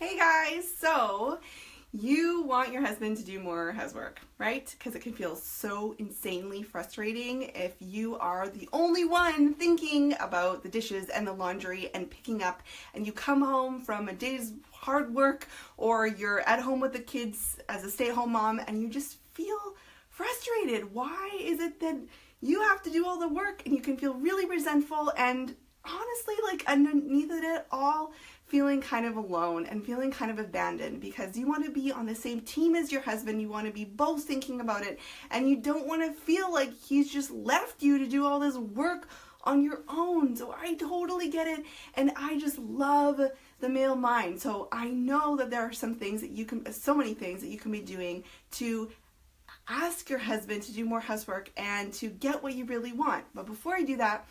Hey guys, so you want your husband to do more housework, right? Because it can feel so insanely frustrating if you are the only one thinking about the dishes and the laundry and picking up, and you come home from a day's hard work, or you're at home with the kids as a stay-at-home mom and you just feel frustrated. Why is it that you have to do all the work and you can feel really resentful and honestly, like underneath it all, feeling kind of alone and feeling kind of abandoned because you want to be on the same team as your husband, you want to be both thinking about it, and you don't want to feel like he's just left you to do all this work on your own. So I totally get it, and I just love the male mind. So I know that there are so many things that you can be doing to ask your husband to do more housework and to get what you really want. But before I do that,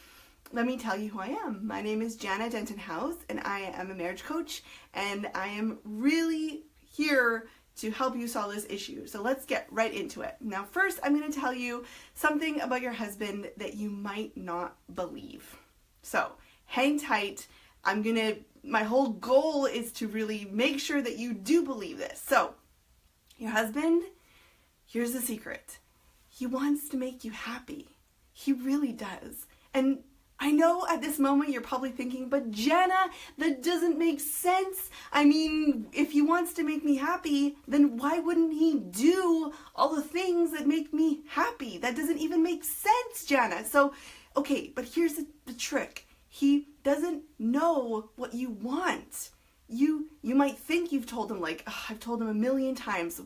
let me tell you who I am. My name is Janna Denton-Howes, and I am a marriage coach, and I am really here to help you solve this issue. So let's get right into it. Now, first, I'm going to tell you something about your husband that you might not believe. So hang tight. My whole goal is to really make sure that you do believe this. So your husband, here's the secret. He wants to make you happy. He really does. And I know at this moment you're probably thinking, but Janna, that doesn't make sense. I mean, if he wants to make me happy, then why wouldn't he do all the things that make me happy? That doesn't even make sense, Janna. So, okay, but here's the trick. He doesn't know what you want. You might think you've told him, like, I've told him a million times,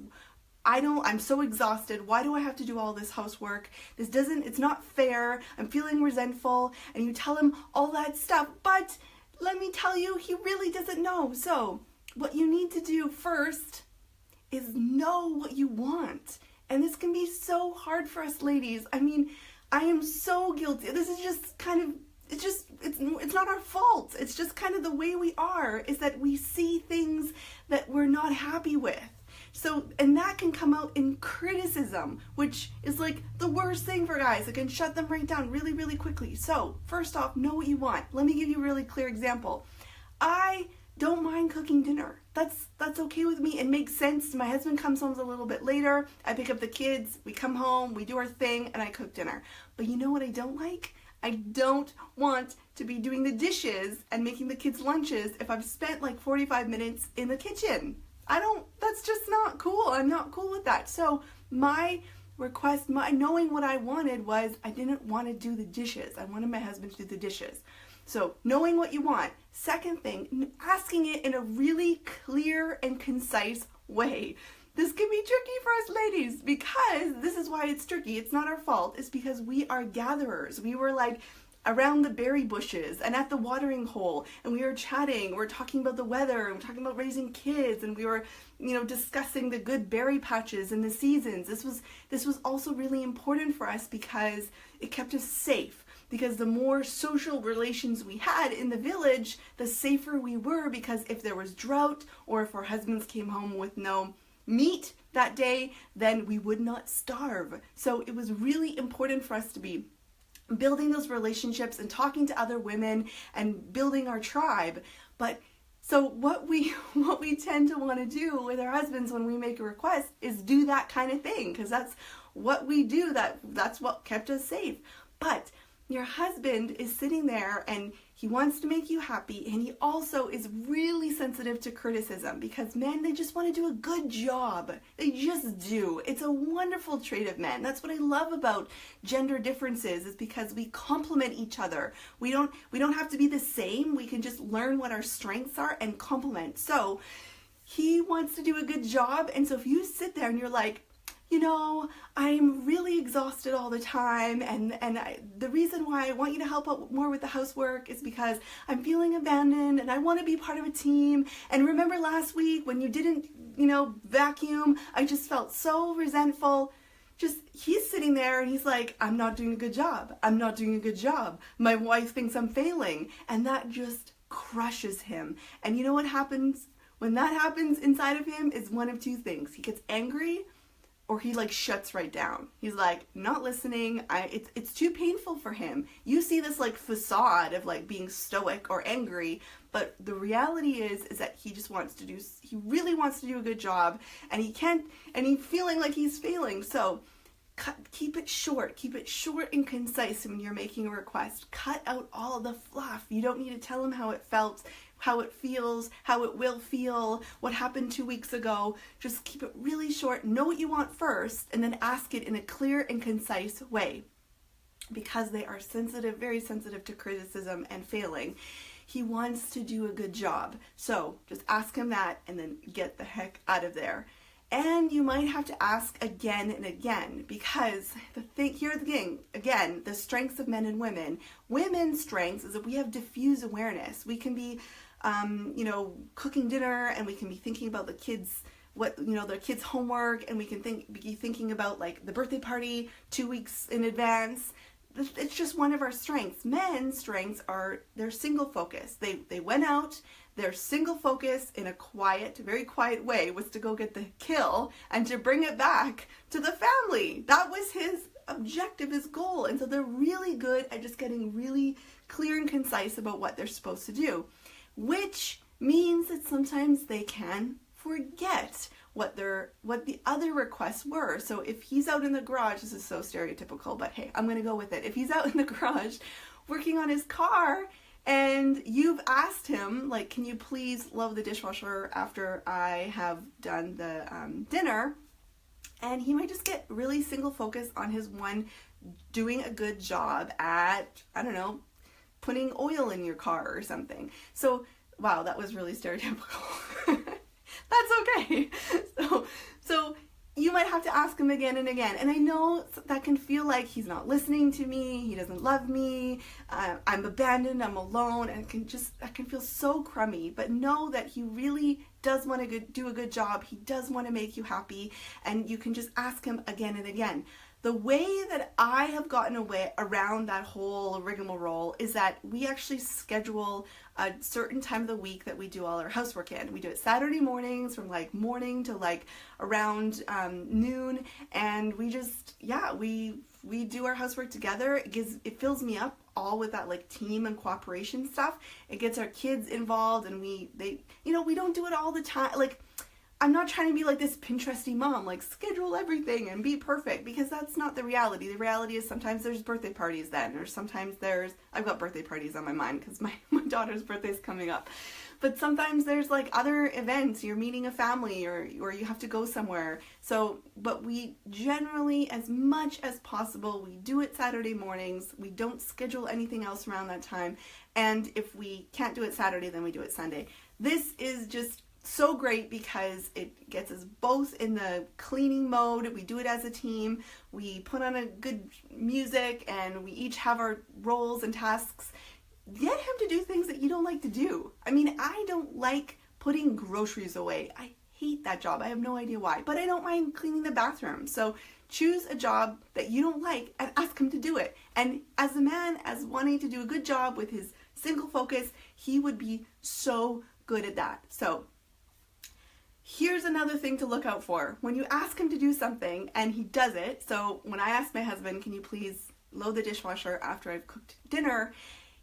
I'm so exhausted. Why do I have to do all this housework? It's not fair. I'm feeling resentful. And you tell him all that stuff. But let me tell you, he really doesn't know. So what you need to do first is know what you want. And this can be so hard for us ladies. I mean, I am so guilty. This is just kind of, it's not our fault. It's just kind of the way we are, is that we see things that we're not happy with. So, and that can come out in criticism, which is like the worst thing for guys. It can shut them right down really, really quickly. So, first off, know what you want. Let me give you a really clear example. I don't mind cooking dinner. That's okay with me. It makes sense. My husband comes home a little bit later. I pick up the kids. We come home. We do our thing, and I cook dinner. But you know what I don't like? I don't want to be doing the dishes and making the kids' lunches if I've spent like 45 minutes in the kitchen. That's just not cool. I'm not cool with that. So my request, knowing what I wanted was I didn't want to do the dishes. I wanted my husband to do the dishes. So knowing what you want. Second thing, asking it in a really clear and concise way. This can be tricky for us ladies because this is why it's tricky. It's not our fault. It's because we are gatherers. We were like around the berry bushes and at the watering hole, and we were chatting, we're talking about the weather, and we're talking about raising kids, and we were, discussing the good berry patches and the seasons. This was also really important for us because it kept us safe. Because the more social relations we had in the village, the safer we were, because if there was drought or if our husbands came home with no meat that day, then we would not starve. So it was really important for us to be building those relationships and talking to other women and building our tribe. But so what we tend to want to do with our husbands when we make a request is do that kind of thing, because that's what we do. That's what kept us safe. But your husband is sitting there and he wants to make you happy, and he also is really sensitive to criticism because men, they just want to do a good job. They just do. It's a wonderful trait of men. That's what I love about gender differences, is because we complement each other. We don't have to be the same. We can just learn what our strengths are and complement. So he wants to do a good job, and so if you sit there and you're like, I'm really exhausted all the time, and the reason why I want you to help out more with the housework is because I'm feeling abandoned and I want to be part of a team. And remember last week when you didn't, vacuum, I just felt so resentful. He's sitting there and he's like, I'm not doing a good job. I'm not doing a good job. My wife thinks I'm failing. And that just crushes him. And you know what happens when that happens inside of him is one of two things. He gets angry, or he like shuts right down. He's like not listening. It's too painful for him. You see this like facade of like being stoic or angry, but the reality is that he really wants to do a good job, and he can't, and he's feeling like he's failing. So keep it short and concise when you're making a request. Cut out all the fluff. You don't need to tell him how it felt, how it feels, how it will feel, what happened 2 weeks ago. Just keep it really short. Know what you want first, and then ask it in a clear and concise way, because they are sensitive, very sensitive to criticism and failing. He wants to do a good job. So just ask him that and then get the heck out of there. And you might have to ask again and again, because here's the thing, again, the strengths of men and women. Women's strengths is that we have diffuse awareness. We can be, cooking dinner, and we can be thinking about the kids, their kids' homework, and we can be thinking about like the birthday party 2 weeks in advance. It's just one of our strengths. Men's strengths are they're single focus. They went out. Their single focus in a quiet, very quiet way was to go get the kill and to bring it back to the family. That was his objective, his goal. And so they're really good at just getting really clear and concise about what they're supposed to do, which means that sometimes they can forget what the other requests were. So if he's out in the garage, this is so stereotypical, but hey, I'm going to go with it. If he's out in the garage working on his car, and you've asked him, like, can you please load the dishwasher after I have done the dinner? And he might just get really single focused on his one, doing a good job at, I don't know, putting oil in your car or something. So, wow, that was really stereotypical. That's okay. So you might have to ask him again and again. And I know that can feel like he's not listening to me, he doesn't love me, I'm abandoned, I'm alone, and that can feel so crummy. But know that he really does want to do a good job. He does want to make you happy, and you can just ask him again and again. The way that I have gotten around that whole rigmarole is that we actually schedule a certain time of the week that we do all our housework in. We do it Saturday mornings from like morning to like around noon, and we just, we do our housework together. It fills me up all with that like team and cooperation stuff. It gets our kids involved, and we don't do it all the time. Like, I'm not trying to be like this Pinteresty mom, like schedule everything and be perfect, because that's not the reality. The reality is sometimes there's birthday parties then, or sometimes I've got birthday parties on my mind because my daughter's birthday's coming up. But sometimes there's like other events, you're meeting a family or you have to go somewhere. So, but we generally, as much as possible, we do it Saturday mornings. We don't schedule anything else around that time. And if we can't do it Saturday, then we do it Sunday. This is just so great because it gets us both in the cleaning mode. We do it as a team. We put on a good music, and we each have our roles and tasks. Get him to do things that you don't like to do. I mean, I don't like putting groceries away. I hate that job. I have no idea why, but I don't mind cleaning the bathroom. So choose a job that you don't like and ask him to do it. And as a man, as wanting to do a good job with his single focus, he would be so good at that. So here's another thing to look out for. When you ask him to do something and he does it, so when I asked my husband, can you please load the dishwasher after I've cooked dinner,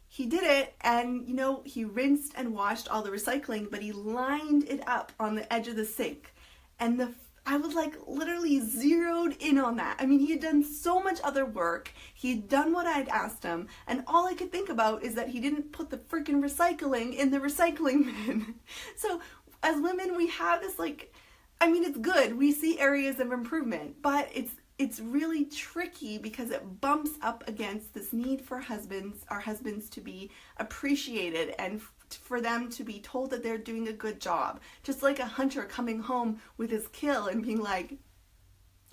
he did it, and he rinsed and washed all the recycling, but he lined it up on the edge of the sink. And I was like literally zeroed in on that. I mean, he had done so much other work. He had done what I'd asked him, and all I could think about is that he didn't put the freaking recycling in the recycling bin. So as women, we have this it's good. We see areas of improvement, but it's really tricky because it bumps up against this need for our husbands to be appreciated and for them to be told that they're doing a good job. Just like a hunter coming home with his kill and being like,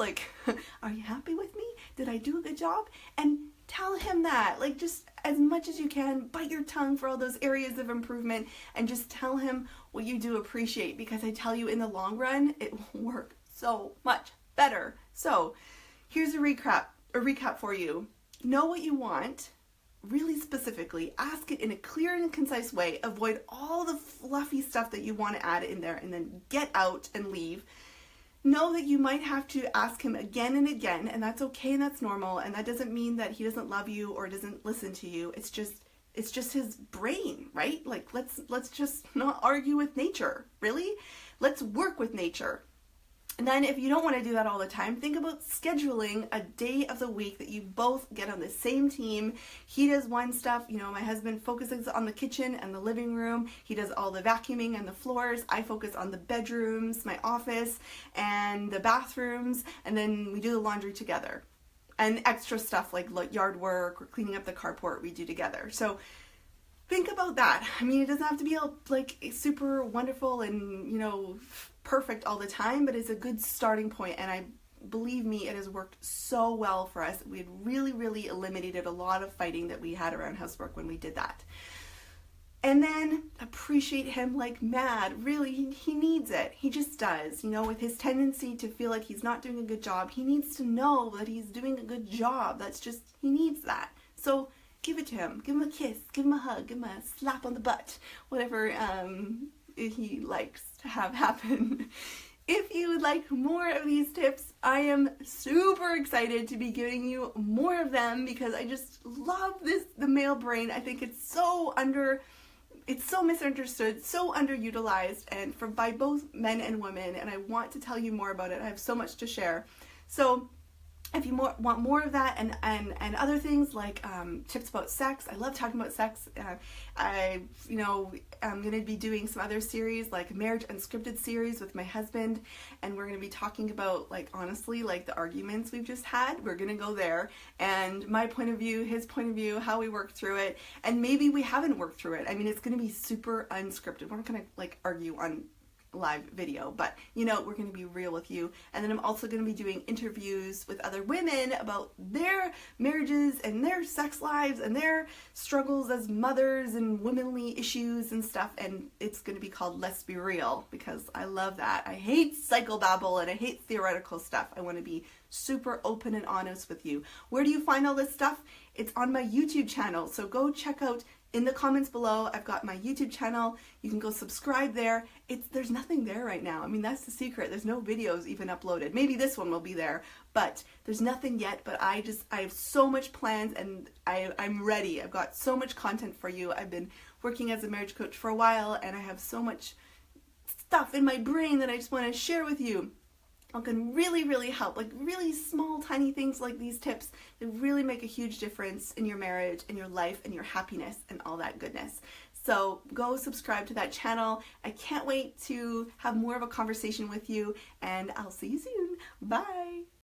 are you happy with me? Did I do a good job? And tell him that, just as much as you can, bite your tongue for all those areas of improvement and just tell him what you do appreciate, because I tell you, in the long run, it will work so much better. So here's a recap for you. Know what you want really specifically. Ask it in a clear and concise way. Avoid all the fluffy stuff that you want to add in there, and then get out and leave. know that you might have to ask him again and again, and that's okay and that's normal, and that doesn't mean that he doesn't love you or doesn't listen to you. It's just his brain, right? Like, let's just not argue with nature, really? Let's work with nature. And then if you don't want to do that all the time, think about scheduling a day of the week that you both get on the same team. He does one stuff, you know, my husband focuses on the kitchen and the living room. He does all the vacuuming and the floors. I focus on the bedrooms, my office, and the bathrooms, and then we do the laundry together. And extra stuff like yard work or cleaning up the carport we do together. So think about that. I mean, it doesn't have to be like super wonderful and, you know, perfect all the time, but it's a good starting point, and believe me, it has worked so well for us. We had really eliminated a lot of fighting that we had around housework when we did that. And then appreciate him like mad. Really, he needs it. He just does. You know, with his tendency to feel like he's not doing a good job, he needs to know that he's doing a good job. That's just, he needs that. So give it to him. Give him a kiss. Give him a hug. Give him a slap on the butt. Whatever he likes to have happen. If you would like more of these tips, I am super excited to be giving you more of them because I just love the male brain. I think it's so misunderstood, so underutilized, and by both men and women, and I want to tell you more about it. I have so much to share. So if you want more of that and other things like tips about sex, I love talking about sex. I'm going to be doing some other series like Marriage Unscripted series with my husband, and we're going to be talking about, like, honestly, like the arguments we've just had. We're going to go there, and my point of view, his point of view, how we work through it, and maybe we haven't worked through it. I mean, it's going to be super unscripted. We're not going to like argue on live video, but you know, we're going to be real with you. And then I'm also going to be doing interviews with other women about their marriages and their sex lives and their struggles as mothers and womanly issues and stuff, and it's going to be called Let's Be Real because I love that. I hate psychobabble and I hate theoretical stuff. I want to be super open and honest with you. Where do you find all this stuff? It's on my YouTube channel, so go check out in the comments below. I've got my YouTube channel. You can go subscribe there. There's nothing there right now. I mean, that's the secret. There's no videos even uploaded. Maybe this one will be there, but there's nothing yet. But I have so much plans, and I'm ready. I've got so much content for you. I've been working as a marriage coach for a while, and I have so much stuff in my brain that I just want to share with you. It can really help, like really small, tiny things like these tips that really make a huge difference in your marriage, in your life, and your happiness, and all that goodness. So go subscribe to that channel. I can't wait to have more of a conversation with you, and I'll see you soon. Bye!